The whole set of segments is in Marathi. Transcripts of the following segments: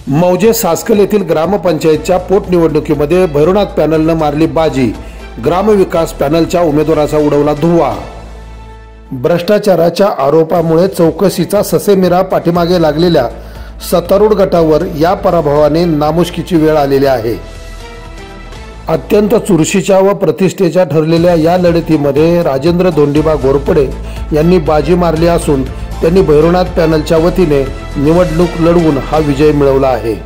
मौजे सासकल येथील ग्रामपंचायतच्या पोटनिवडणुकीमध्ये भैरवनाथ पॅनलनं मारली बाजी। ग्रामविकास पॅनलच्या उमेदवाराचा उडवला धुव्वा। भ्रष्टाचाराच्या आरोपामुळे चौकशीचा ससेमिरा पाठीमागे लागलेल्या सत्तारूढ गटावर या पराभवाने नामुष्कीची वेळ आलेली आहे। अत्यंत चुरशीच्या व प्रतिष्ठेच्या ठरलेल्या या लढतीमध्ये राजेंद्र धोंडीबा घोरपडे यांनी बाजी मारली असून त्यांनी भैरवनाथ पॅनलच्या वतीने निवडणूक लढवून हा विजय मिळवला आहे।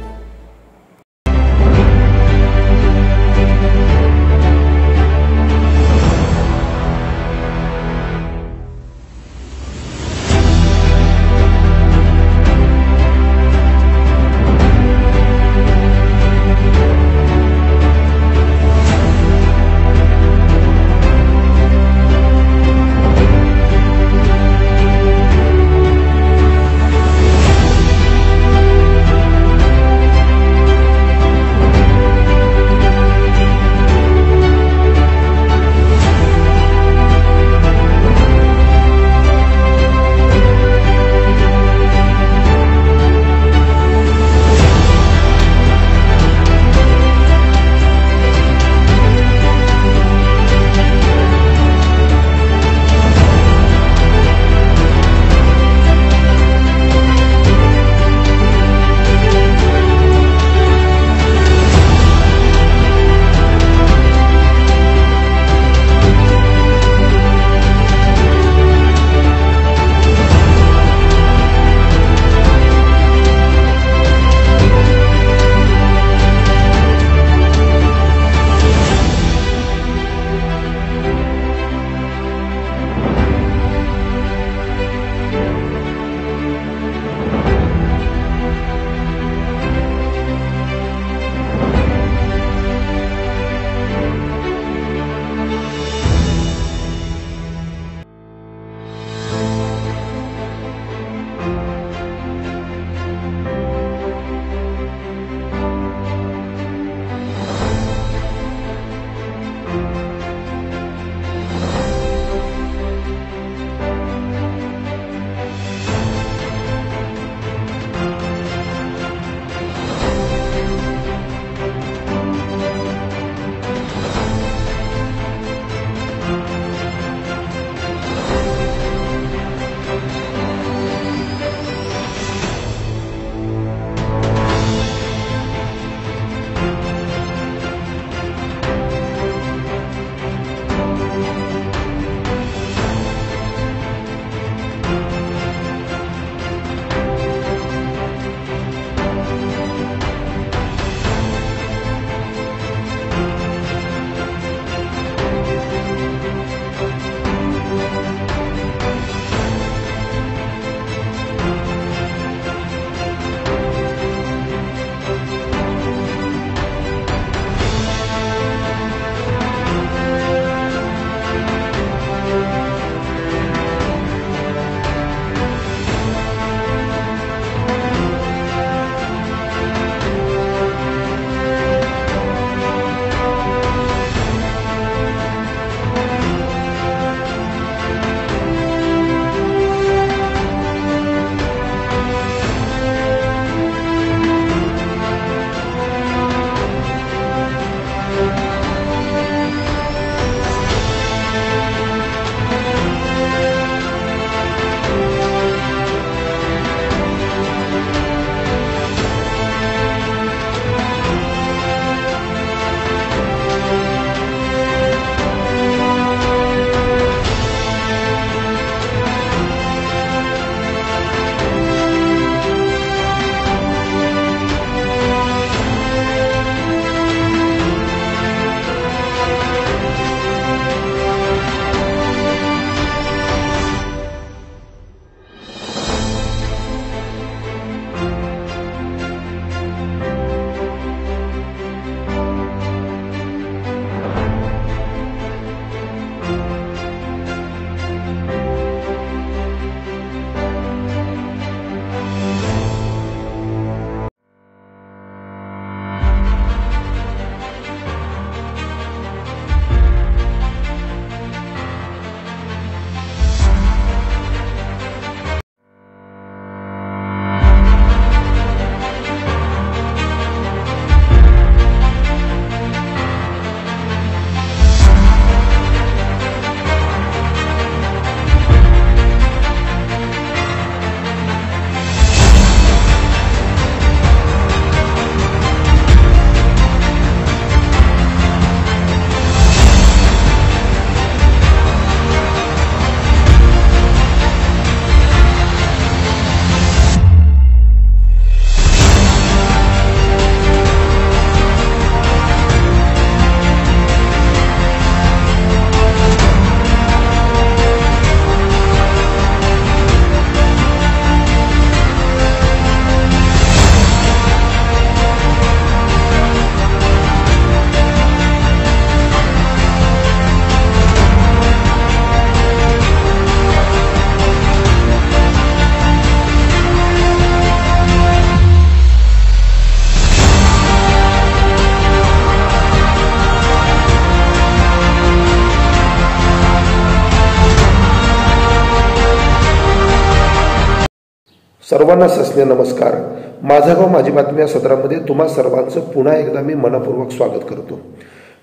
सर्वांना सस्ने नमस्कार. माझं गाव माझी बातमी या सदरामध्ये तुम्हा सर्वांचं पुन्हा एकदा मी मनपूर्वक स्वागत करतो.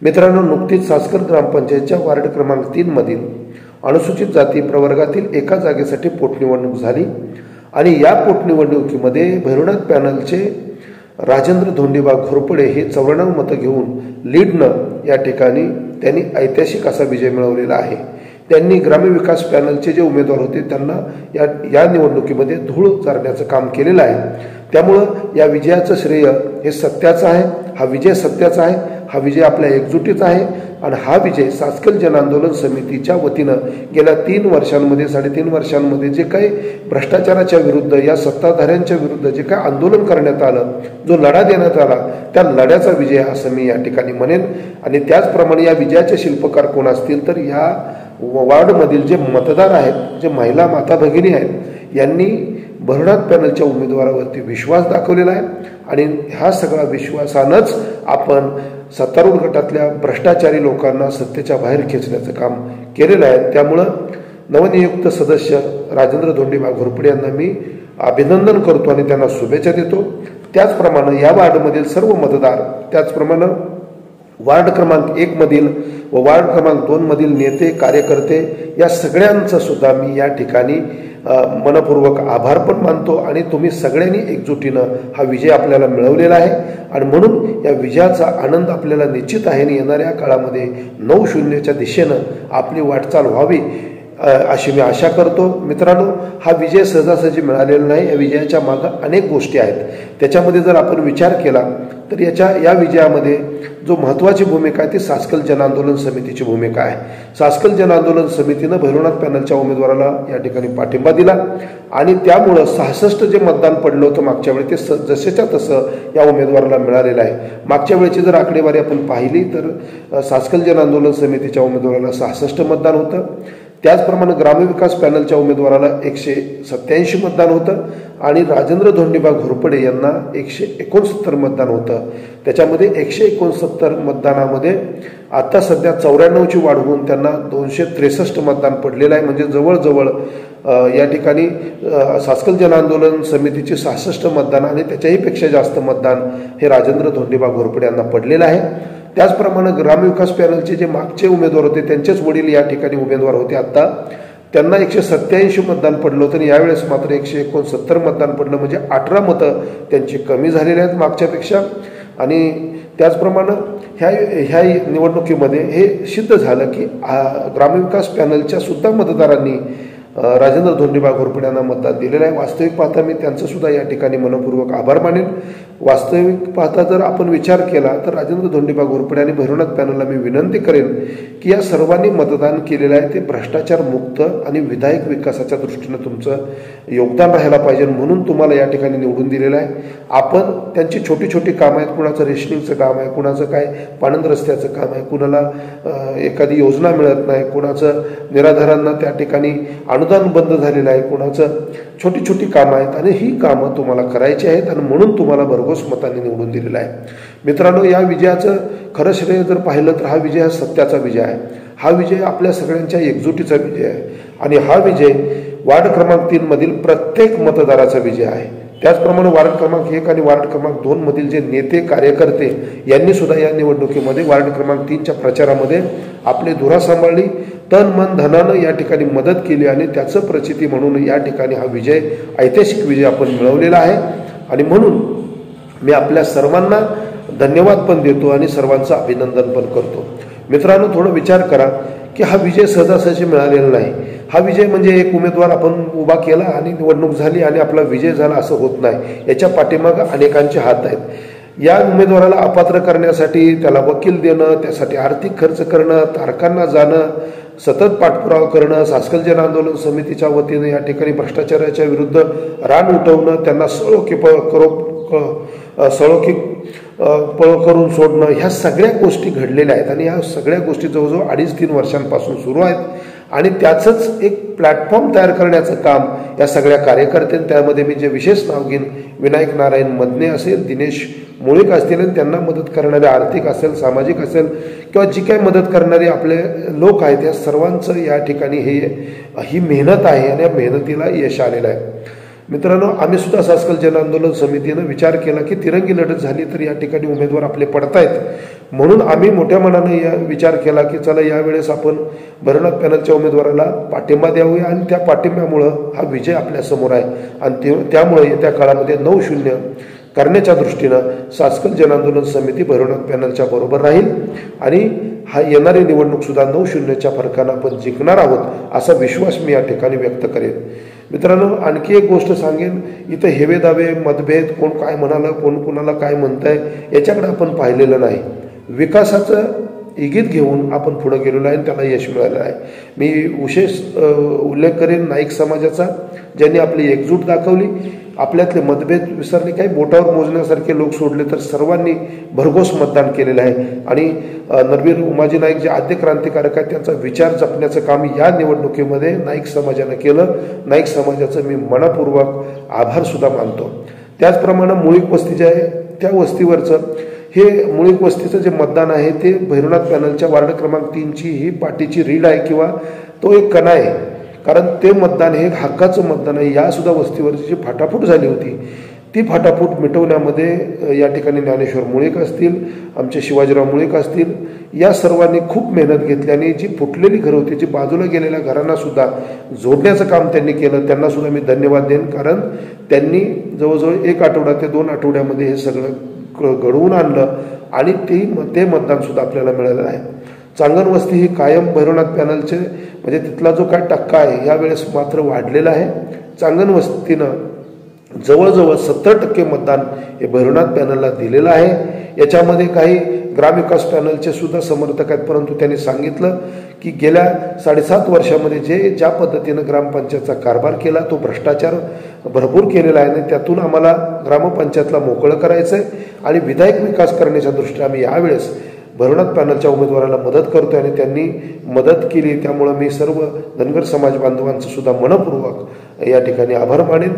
मित्रांनो, नुकतीच सासकर ग्रामपंचायतच्या वार्ड क्रमांक 3 मधील अनुसूचित जाती प्रवर्गातील एका जागेसाठी पोटनिवडणूक झाली आणि या पोटनिवडणुकीमध्ये भैरवनाथ पॅनलचे राजेंद्र धोंडीबा घोरपडे हे 94 मतं घेऊन लीडनं या ठिकाणी त्यांनी ऐतिहासिक असा विजय मिळवलेला आहे. त्यांनी ग्रामविकास पॅनलचे जे उमेदवार होते त्यांना या निवडणुकीमध्ये धूळ चारण्याचं काम केलेलं आहे. त्यामुळं या विजयाचं श्रेय हे सत्याचं आहे. हा विजय सत्याचा आहे. हा विजय आपल्या एकजुटीचा आहे आणि हा विजय सासकल जन आंदोलन समितीच्या वतीनं गेल्या 3 वर्षांमध्ये 3.5 वर्षांमध्ये जे काही भ्रष्टाचाराच्या विरुद्ध या सत्ताधाऱ्यांच्या विरुद्ध जे काही आंदोलन करण्यात आलं, जो लढा देण्यात आला, त्या लढ्याचा विजय असं मी या ठिकाणी म्हणेन. आणि त्याचप्रमाणे या विजयाचे शिल्पकार कोण असतील तर या वार्डमधील जे मतदार आहेत, जे महिला माता भगिनी आहेत, यांनी भैरवनाथ पॅनलच्या उमेदवारावरती विश्वास दाखवलेला आहे आणि ह्या सगळ्या विश्वासानंच आपण सत्तारूढ गटातल्या भ्रष्टाचारी लोकांना सत्तेच्या बाहेर खेचण्याचं काम केलेलं आहे. त्यामुळं नवनियुक्त सदस्य राजेंद्र धोंडीबा घोरपडे यांना मी अभिनंदन करतो आणि त्यांना शुभेच्छा देतो. त्याचप्रमाणे या वार्डमधील सर्व मतदार, त्याचप्रमाणे वार्ड क्रमांक 1 मधील व वार्ड क्रमांक 2 मधील नेते कार्यकर्ते या सगळ्यांचं सुद्धा मी या ठिकाणी मनपूर्वक आभार पण मानतो आणि तुम्ही सगळ्यांनी एकजुटीनं हा विजय आपल्याला मिळवलेला आहे आणि म्हणून या विजयाचा आनंद आपल्याला निश्चित आहे आणि येणाऱ्या काळामध्ये 9-0च्या दिशेनं आपली वाटचाल व्हावी अशी मी आशा करतो. मित्रांनो, हा विजय सहजासहजी मिळालेला नाही. या विजयाच्या मागं अनेक गोष्टी आहेत. त्याच्यामध्ये जर आपण विचार केला तर या विजयामध्ये जो महत्त्वाची भूमिका आहे ती सासकल जन आंदोलन समितीची भूमिका आहे. सासकल जन आंदोलन समितीनं भैरवनाथ पॅनलच्या उमेदवाराला या ठिकाणी पाठिंबा दिला आणि त्यामुळं 66 जे मतदान पडलं होतं मागच्या वेळी ते जसेच्या तसं या उमेदवाराला मिळालेलं आहे. मागच्या वेळेची जर आकडेवारी आपण पाहिली तर सासकल जन आंदोलन समितीच्या उमेदवाराला 66 मतदान होतं. त्याचप्रमाणे ग्रामविकास पॅनलच्या उमेदवाराला 187 मतदान होतं आणि राजेंद्र धोंडीबा घोरपडे यांना 169 मतदान होतं. त्याच्यामध्ये 169 मतदानामध्ये आता सध्या 94ची वाढ होऊन त्यांना 263 मतदान पडलेलं आहे. म्हणजे जवळजवळ या ठिकाणी सासकल जन आंदोलन समितीचे 66 मतदान आणि त्याच्याही पेक्षा जास्त मतदान हे राजेंद्र धोंडीबा घोरपडे यांना पडलेलं आहे. त्याचप्रमाणे ग्रामविकास पॅनलचे जे मागचे उमेदवार होते त्यांचेच वडील या ठिकाणी उमेदवार होते. आता त्यांना 187 मतदान पडलं होतं आणि यावेळेस मात्र 169 मतदान पडलं. म्हणजे 18 मतं त्यांची कमी झालेली आहेत मागच्यापेक्षा. आणि त्याचप्रमाणे ह्या निवडणुकीमध्ये हे सिद्ध झालं की ग्रामविकास पॅनलच्या सुद्धा मतदारांनी राजेंद्र धोंडीबा घोरपडे यांना मतदान दिलेलं आहे. वास्तविक पाहता मी त्यांचं सुद्धा या ठिकाणी मनपूर्वक आभार मानेन. वास्तविक पाहता जर आपण विचार केला तर राजेंद्र धोंडीबा घोरपडे आणि भैरवनाथ पॅनलला मी विनंती करेन की या सर्वांनी मतदान केलेलं आहे ते भ्रष्टाचार मुक्त आणि विधायक विकासाच्या दृष्टीनं तुमचं योगदान राहायला पाहिजे म्हणून तुम्हाला या ठिकाणी निवडून दिलेलं आहे. आपण त्यांची छोटी छोटी कामं आहेत, कुणाचं रेशनिंगचं काम आहे, कुणाचं काय पाणंद रस्त्याचं काम आहे, कुणाला एखादी योजना मिळत नाही, कुणाचं निराधारांना त्या ठिकाणी अनुदान बंद झालेलं आहे, कुणाचं छोटी छोटी कामं आहेत आणि ही कामं तुम्हाला करायची आहेत आणि म्हणून तुम्हाला भरघोस मतांनी निवडून दिलेलं आहे. मित्रांनो, या विजयाचं खरं श्रेय जर पाहिलं तर हा विजय हा सत्याचा विजय आहे. हा विजय आपल्या सगळ्यांच्या एकजुटीचा विजय आहे आणि हा विजय वार्ड क्रमांक 3 मधील प्रत्येक मतदाराचा विजय आहे. त्याचप्रमाणे वार्ड क्रमांक 1 आणि वार्ड क्रमांक 2 मधील जे नेते कार्यकर्ते यांनी सुद्धा या निवडणुकीमध्ये वार्ड क्रमांक 3च्या प्रचारामध्ये आपली धुरा सांभाळली, तन मन धनानं या ठिकाणी मदत केली आणि त्याचं प्रचिती म्हणून या ठिकाणी हा विजय ऐतिहासिक विजय आपण मिळवलेला आहे. आणि म्हणून मी आपल्या सर्वांना धन्यवाद पण देतो आणि सर्वांचं अभिनंदन पण करतो. मित्रांनो, थोडं विचार करा की हा विजय सहजासहजी मिळालेला नाही. हा विजय म्हणजे एक उमेदवार आपण उभा केला आणि निवडणूक झाली आणि आपला विजय झाला असं होत नाही. याच्या पाठीमागं अनेकांचे हात आहेत. या उमेदवाराला अपात्र करण्यासाठी त्याला वकील देणं, त्यासाठी आर्थिक खर्च करणं, तारखांना जाणं, सतत पाठपुरावा करणं, सासकल जन आंदोलन समितीच्या वतीनं या ठिकाणी भ्रष्टाचाराच्या विरुद्ध रान उठवणं, त्यांना सळोखी पळ करून सोडणं, ह्या सगळ्या गोष्टी घडलेल्या आहेत आणि ह्या सगळ्या गोष्टी जवळजवळ 2.5-3 वर्षांपासून सुरू आहेत. आणि त्याचंच एक प्लॅटफॉर्म तयार करण्याचं काम या सगळ्या कार्यकर्त्यांनी, त्यामध्ये मी जे विशेष नाव घेईन विनायक नारायण मदने असेल, दिनेश मुळीक असतील आणि त्यांना मदत करणारे आर्थिक असेल, सामाजिक असेल किंवा जी काही मदत करणारे आपले लोक आहेत या सर्वांचं या ठिकाणी ही मेहनत आहे आणि या मेहनतीला यश आलेलं आहे. मित्रांनो, आम्ही सुद्धा सासकल जन आंदोलन समितीनं विचार केला की तिरंगी लढत झाली तर या ठिकाणी उमेदवार आपले पडतायत, म्हणून आम्ही मोठ्या मनाने विचार केला की चला यावेळेस आपण भैरवनाथ पॅनलच्या उमेदवाराला पाठिंबा द्यावूया आणि त्या पाठिंब्यामुळं हा विजय आपल्यासमोर आहे आणि त्यामुळे येत्या काळामध्ये 9-0 करण्याच्या दृष्टीनं सासकल जन आंदोलन समिती भैरवनाथ पॅनलच्या बरोबर राहील आणि हा येणारी निवडणूक सुद्धा 9-0च्या फरकानं आपण जिंकणार आहोत असा विश्वास मी या ठिकाणी व्यक्त करेन. मित्रांनो, आणखी एक गोष्ट सांगेन, इथं हेवे दावे मतभेद, कोण काय म्हणालं, कोण कुणाला काय म्हणतंय याच्याकडे आपण पाहिलेलं नाही. विकासाचं इंगित घेऊन आपण पुढे गेलेलो आहे आणि त्याला यश मिळालं आहे. मी विशेष उल्लेख करेन नाईक समाजाचा, ज्यांनी आपली एकजूट दाखवली, आपल्यातले मतभेद विसरले, काही बोटावर मोजण्यासारखे लोक सोडले तर सर्वांनी भरघोस मतदान केलेलं आहे आणि नरवीर उमाजी नाईक जे आद्य क्रांतिकारक आहेत त्यांचा विचार जपण्याचं काम या निवडणुकीमध्ये नाईक समाजानं केलं. नाईक समाजाचं मी मनपूर्वक आभार सुद्धा मानतो. त्याचप्रमाणे मुळीक वस्ती जे आहे त्या वस्तीवरचं हे मुळीक वस्तीचं जे मतदान आहे ते भैरवनाथ पॅनलच्या वार्ड क्रमांक 3ची ही पाठीची रीड आहे किंवा तो एक कणा आहे, कारण ते मतदान हे हक्काचं मतदान आहे. यासुद्धा वस्तीवरची जी फाटाफूट झाली होती ती फाटाफूट मिटवण्यामध्ये या ठिकाणी ज्ञानेश्वर मुळीक असतील, आमचे शिवाजीराव मुळीक असतील, या सर्वांनी खूप मेहनत घेतली आणि जी फुटलेली घरं होती, जी बाजूला गेलेल्या घरांना सुद्धा जोडण्याचं काम त्यांनी केलं. त्यांना सुद्धा मी धन्यवाद देईन, कारण त्यांनी जवळजवळ 1 आठवडा ते 2 आठवड्यामध्ये हे सगळं घडवून आणलं आणि ते मतदान सुद्धा आपल्याला मिळालं आहे. चांगण वस्ती ही कायम भैरवनाथ पॅनलचे म्हणजे तिथला जो काय टक्का आहे यावेळेस मात्र वाढलेला आहे. चांगण वस्तीनं जवळजवळ 70% मतदान हे भैरवनाथ पॅनलला दिलेलं आहे. याच्यामध्ये काही ग्रामविकास पॅनलचे सुद्धा समर्थक आहेत, परंतु त्यांनी सांगितलं की गेल्या 7.5 वर्षामध्ये ज्या पद्धतीनं ग्रामपंचायतचा कारभार केला तो भ्रष्टाचार भरपूर केलेला आहे आणि त्यातून आम्हाला ग्रामपंचायतला मोकळं करायचं आहे आणि विधायक विकास करण्याच्या दृष्टीने आम्ही यावेळेस भैरवनाथ पॅनलच्या उमेदवाराला मदत करतोय आणि त्यांनी मदत केली. त्यामुळं मी सर्व धनगर समाज बांधवांचं सुद्धा मनपूर्वक या ठिकाणी आभार मानेन.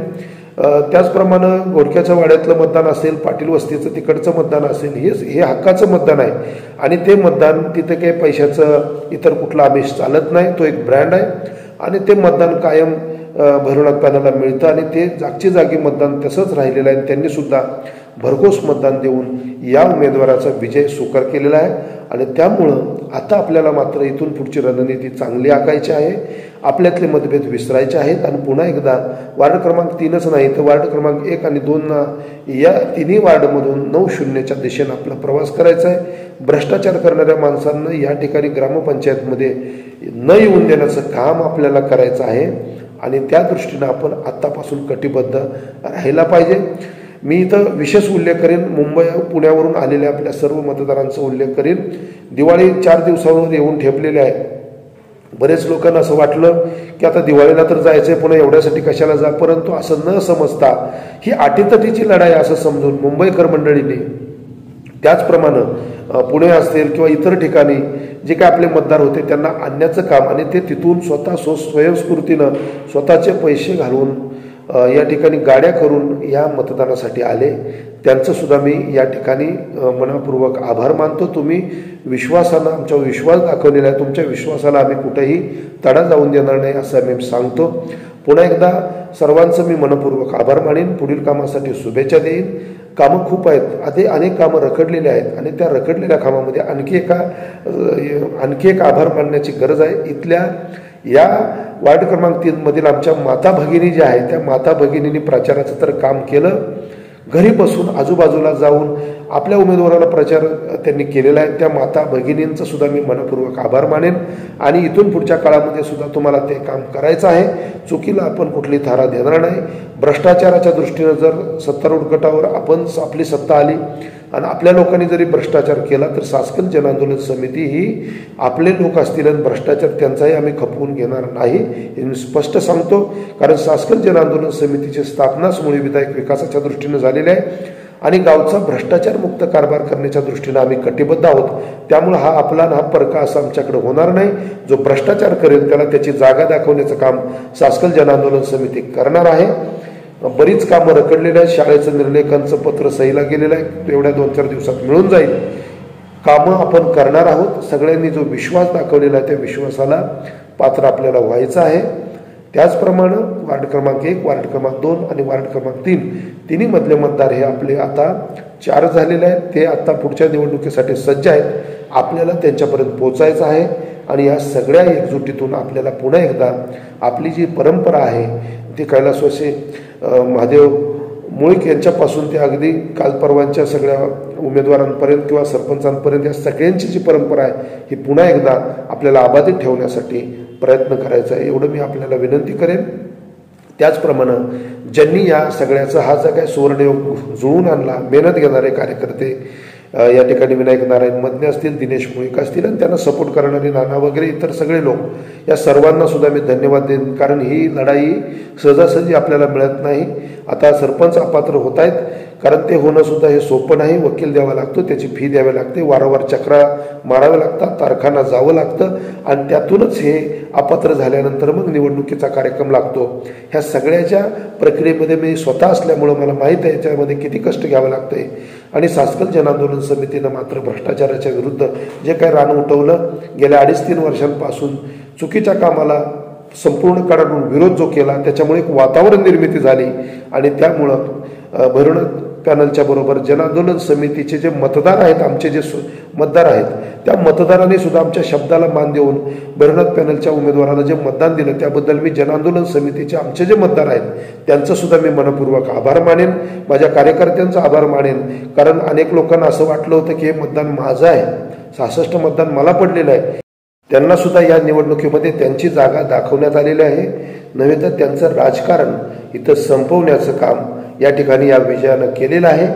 त्याचप्रमाणे घोडक्याच्या वाड्यातलं मतदान असेल, पाटील वस्तीचं तिकडचं मतदान असेल, हे हक्काचं मतदान आहे आणि ते मतदान तिथं काही पैशाचं इतर कुठला आमिष चालत नाही. तो एक ब्रँड आहे आणि ते मतदान कायम भैरवनाथ पॅनलला मिळतं आणि ते जागची जागी मतदान तसंच राहिलेलं आहे. त्यांनी सुद्धा भरघोस मतदान देऊन या उमेदवाराचा विजय सुकर केलेला आहे आणि त्यामुळं आता आपल्याला मात्र इथून पुढची रणनीती चांगली आखायची आहे. आपल्यातले मतभेद विसरायचे आहेत आणि पुन्हा एकदा वार्ड क्रमांक 3च नाही तर वार्ड क्रमांक 1 आणि 2 या तिन्ही वार्डमधून 9-0च्या दिशेनं आपला प्रवास करायचा आहे. भ्रष्टाचार करणाऱ्या माणसांना या ठिकाणी ग्रामपंचायतमध्ये न येऊन देण्याचं काम आपल्याला करायचं आहे आणि त्या दृष्टीनं आपण आत्तापासून कटिबद्ध राहायला पाहिजे. मी इथं विशेष उल्लेख करेन, मुंबई पुण्यावरून आलेल्या आपल्या सर्व मतदारांचा उल्लेख करेन. दिवाळी 4 दिवसावर येऊन ठेपलेले आहे. बरेच लोकांना असं वाटलं की आता दिवाळीला तर जायचंय, पुन्हा एवढ्यासाठी कशाला जा, परंतु असं न समजता ही अटीतटीची लढाई असं समजून मुंबईकर मंडळींनी, त्याचप्रमाणे पुणे असेल किंवा इतर ठिकाणी जे काय आपले मतदार होते त्यांना आणण्याचं काम आणि ते तिथून स्वतः स्वयंस्फूर्तीनं स्वतःचे पैसे घालून या ठिकाणी गाड्या करून या मतदानासाठी आले. त्यांचं सुद्धा मी या ठिकाणी मनपूर्वक आभार मानतो. तुम्ही विश्वासानं आमच्यावर विश्वास दाखवलेला आहे. तुमच्या विश्वासाला आम्ही कुठेही तडा जाऊन देणार नाही असं मी सांगतो. पुन्हा एकदा सर्वांचं मी मनपूर्वक आभार मानेन. पुढील कामासाठी शुभेच्छा देईन. कामं खूप आहेत, आधी अनेक कामं रखडलेली आहेत आणि त्या रखडलेल्या कामामध्ये आणखी एक आभार मानण्याची गरज आहे. इथल्या या वार्ड क्रमांक 3 मधील आमच्या माता भगिनी ज्या आहेत त्या माता भगिनींनी प्रचाराचं तर काम केलं, घरी बसून आजूबाजूला जाऊन आपल्या उमेदवाराला प्रचार त्यांनी केलेला आहे. त्या माता भगिनींचं सुद्धा मी मनपूर्वक आभार मानेन आणि इथून पुढच्या काळामध्ये सुद्धा तुम्हाला ते काम करायचं आहे. चुकीला आपण कुठली थारा देणार नाही. भ्रष्टाचाराच्या दृष्टीनं जर सत्तारूढ गटावर आपली सत्ता आली आणि आपल्या लोकांनी जरी भ्रष्टाचार केला तर सासकल जन आंदोलन समिती ही आपले लोक असतील आणि भ्रष्टाचार त्यांचाही आम्ही खपवून घेणार नाही हे मी स्पष्ट सांगतो. कारण सासकल जन आंदोलन समितीची स्थापनाच मुळे विधायक विकासाच्या दृष्टीनं झालेली आहे आणि गावचा भ्रष्टाचार मुक्त कारभार करण्याच्या दृष्टीनं आम्ही कटिबद्ध आहोत. त्यामुळे हा आपला हा परका असं आमच्याकडे होणार नाही. जो भ्रष्टाचार करेल त्याला त्याची जागा दाखवण्याचं काम सासकल जन आंदोलन समिती करणार आहे. बरीच कामं रखडलेली आहेत. शाळेचं निर्लेखांचं पत्र सहीला गेलेलं आहे, एवढ्या 2-4 दिवसात मिळून जाईल. कामं आपण करणार आहोत. सगळ्यांनी जो विश्वास दाखवलेला आहे त्या विश्वासाला पात्र आपल्याला व्हायचं आहे. त्याचप्रमाणे वार्ड क्रमांक 1, वार्ड क्रमांक 2 आणि वार्ड क्रमांक 3 तिन्ही मधले मतदार हे आपले आता 4 झालेले आहेत. ते आता पुढच्या निवडणुकीसाठी सज्ज आहेत. आपल्याला त्यांच्यापर्यंत पोहोचायचं आहे आणि या सगळ्या एकजुटीतून आपल्याला पुन्हा एकदा आपली जी परंपरा आहे ती कैलासवासी महादेव मुळीक यांच्यापासून ते अगदी कालपर्वांच्या सगळ्या उमेदवारांपर्यंत किंवा सरपंचांपर्यंत या सगळ्यांची जी परंपरा आहे ही पुन्हा एकदा आपल्याला अबाधित ठेवण्यासाठी प्रयत्न करायचा आहे, एवढं मी आपल्याला विनंती करेन. त्याचप्रमाणे ज्यांनी या सगळ्याचा हा जो काही सुवर्णयोग जुळून आणला, मेहनत घेणारे कार्यकर्ते या ठिकाणी विनायक नारायण मदने असतील, दिनेश मुळीक असतील आणि त्यांना सपोर्ट करणारे नाना वगैरे इतर सगळे लोक, या सर्वांना सुद्धा मी धन्यवाद देईन. कारण ही लढाई सहजासहजी आपल्याला मिळत नाही. आता सरपंच अपात्र होत आहेत, कारण ते होणं सुद्धा हे सोपं नाही. वकील द्यावा लागतो, त्याची फी द्यावी लागते, वारंवार चक्रा माराव्या लागतात, तारखांना जावं लागतं आणि त्यातूनच हे अपात्र झाल्यानंतर मग निवडणुकीचा कार्यक्रम लागतो. ह्या सगळ्याच्या प्रक्रियेमध्ये मी स्वतः असल्यामुळं मला माहीत आहे याच्यामध्ये किती कष्ट घ्यावं लागतंय. आणि सासकल जनआंदोलन समितीनं मात्र भ्रष्टाचाराच्या विरुद्ध जे काही रान उठवलं, गेल्या 2.5-3 वर्षांपासून चुकीच्या कामाला संपूर्ण काळातून विरोध जो केला, त्याच्यामुळे एक वातावरण निर्मिती झाली आणि त्यामुळं भैरवनाथ पॅनलच्या बरोबर जनआंदोलन समितीचे जे मतदार आहेत, आमचे जे मतदार आहेत, त्या मतदारांनी सुद्धा आमच्या शब्दाला मान देऊन भैरवनाथ पॅनलच्या उमेदवाराला जे मतदान दिलं त्याबद्दल मी जनआंदोलन समितीचे आमचे जे मतदार आहेत त्यांचं सुद्धा मी मनपूर्वक आभार मानेन, माझ्या कार्यकर्त्यांचा आभार मानेन. कारण अनेक लोकांना असं वाटलं होतं की हे मतदान माझं आहे, 66 मतदान मला पडलेलं आहे. त्यांना सुद्धा या निवडणुकीमध्ये त्यांची जागा दाखवण्यात आलेली आहे. नव्हे तर त्यांचं राजकारण इथं संपवण्याचं काम या ठिकाणी या विजयानं केलेलं आहे.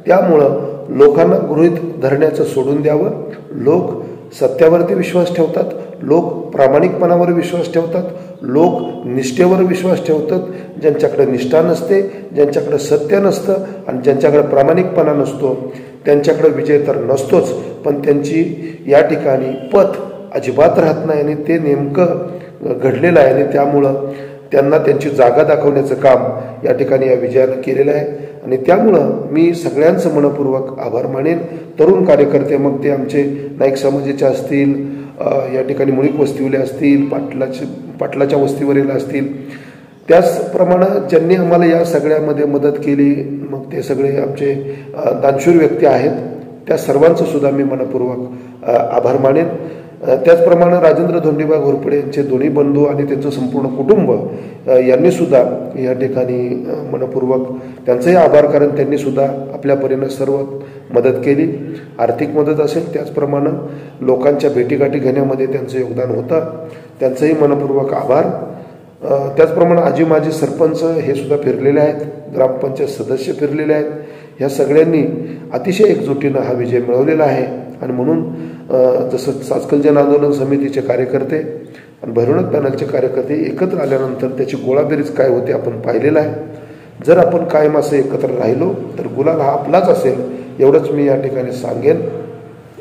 त्यामुळं लोकांना गृहीत धरण्याचं सोडून द्यावं. लोक सत्यावरती विश्वास ठेवतात, लोक प्रामाणिकपणावर विश्वास ठेवतात, लोक निष्ठेवर विश्वास ठेवतात. ज्यांच्याकडे निष्ठा नसते, ज्यांच्याकडे सत्य नसतं आणि ज्यांच्याकडे प्रामाणिकपणा नसतो त्यांच्याकडे विजय तर नसतोच, पण त्यांची या ठिकाणी पत अजिबात राहत नाही आणि ते नेमकं घडलेलं आहे. आणि त्यामुळं त्यांना त्यांची जागा दाखवण्याचं काम या ठिकाणी या विजयानं केलेलं आहे. आणि त्यामुळं मी सगळ्यांचं मनपूर्वक आभार मानेन. तरुण कार्यकर्ते, मग ते आमचे नाईक समाजाचे असतील, या ठिकाणी मुळीक वस्तीवले असतील, पाटलाच्या वस्तीवरील असतील, त्याचप्रमाणे ज्यांनी आम्हाला या सगळ्यामध्ये मदत केली, मग ते सगळे आमचे दानशूर व्यक्ती आहेत, त्या सर्वांचं सुद्धा मी मनपूर्वक आभार मानेन. त्याचप्रमाणे राजेंद्र धोंडीबा घोरपडे यांचे दोन्ही बंधू आणि त्यांचं संपूर्ण कुटुंब यांनी सुद्धा या ठिकाणी मनपूर्वक त्यांचंही आभार, कारण त्यांनी सुद्धा आपल्या परीने सर्व मदत केली. आर्थिक मदत असेल, त्याचप्रमाणे लोकांच्या भेटीगाठी घेण्यामध्ये त्यांचं योगदान होतं, त्यांचंही मनपूर्वक आभार. त्याचप्रमाणे आजी माजी सरपंच हे सुद्धा फिरलेले आहेत, ग्रामपंचायत सदस्य फिरलेले आहेत. ह्या सगळ्यांनी अतिशय एकजुटीनं हा विजय मिळवलेला आहे. आणि म्हणून जसं सासकल जनआंदोलन समितीचे कार्यकर्ते आणि भैरवनाथ पॅनलचे कार्यकर्ते एकत्र आल्यानंतर त्याची गोळाबेरीज काय होते आपण पाहिलेलं आहे. जर आपण कायम असं एकत्र राहिलो तर गुलाल हा आपलाच असेल, एवढंच मी या ठिकाणी सांगेन.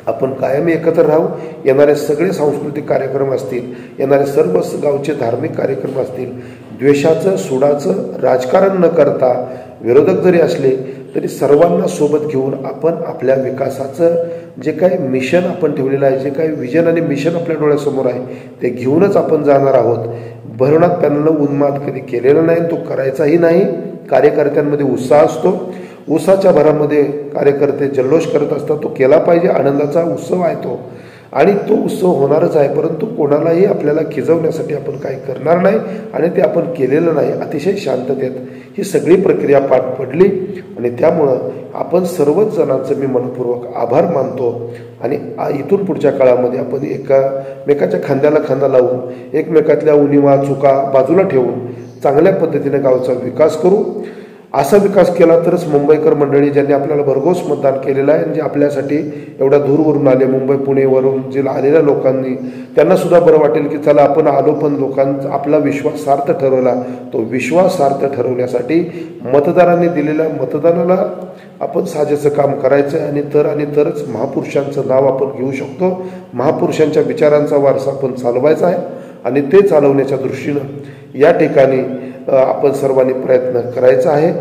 आपण कायम एकत्र राहू. येणारे सगळे सांस्कृतिक कार्यक्रम असतील, येणारे सर्व गावचे धार्मिक कार्यक्रम असतील, द्वेषाचं सूडाचं राजकारण न करता विरोधक जरी असले तरी सर्वांना सोबत घेऊन आपण आपल्या विकासाचं जे काही मिशन आपण ठेवलेलं आहे, जे काही विजन आणि मिशन आपल्या डोळ्यासमोर आहे ते घेऊनच आपण जाणार आहोत. भैरवनाथ पॅनलनं उन्माद कधी केलेला नाही, तो करायचाही नाही. कार्यकर्त्यांमध्ये उत्साह असतो, उत्साहाच्या भरामध्ये कार्यकर्ते जल्लोष करत असतात, तो केला पाहिजे. आनंदाचा उत्सव आहे तो आणि तो उत्सव होणारच आहे. परंतु कोणालाही आपल्याला खिजवण्यासाठी आपण काही करणार नाही आणि ते आपण केलेलं नाही. अतिशय शांततेत ही सगळी प्रक्रिया पार पडली आणि त्यामुळं आपण सर्वच जणांचं मी मनपूर्वक आभार मानतो. आणि इथून पुढच्या काळामध्ये आपण एकमेकाच्या खांद्याला खांदा लावून एकमेकातल्या उणिवा चुका बाजूला ठेवून चांगल्या पद्धतीने गावचा विकास करू. असा विकास केला तरच मुंबईकर मंडळी ज्यांनी आपल्याला भरघोस मतदान केलेलं आहे आणि जे आपल्यासाठी एवढ्या दूरवरून आले, मुंबई पुणेवरून जे आलेल्या लोकांनी, त्यांना सुद्धा बरं वाटेल की चला आपण आलो, पण लोकांचा आपला विश्वास सार्थ ठरवला. तो विश्वास सार्थ ठरवण्यासाठी मतदारांनी दिलेल्या मतदानाला आपण साजेचं काम करायचं आहे. आणि तरच महापुरुषांचं नाव आपण घेऊ शकतो. महापुरुषांच्या विचारांचा वारसा आपण चालवायचा आहे आणि ते चालवण्याच्या दृष्टीनं या ठिकाणी आपण सर्वांनी प्रयत्न करायचा आहे.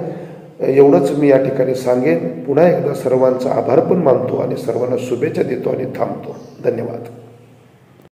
एवढंच मी या ठिकाणी सांगेन. पुन्हा एकदा सर्वांचा आभार पण मानतो आणि सर्वांना शुभेच्छा देतो आणि थांबतो. धन्यवाद.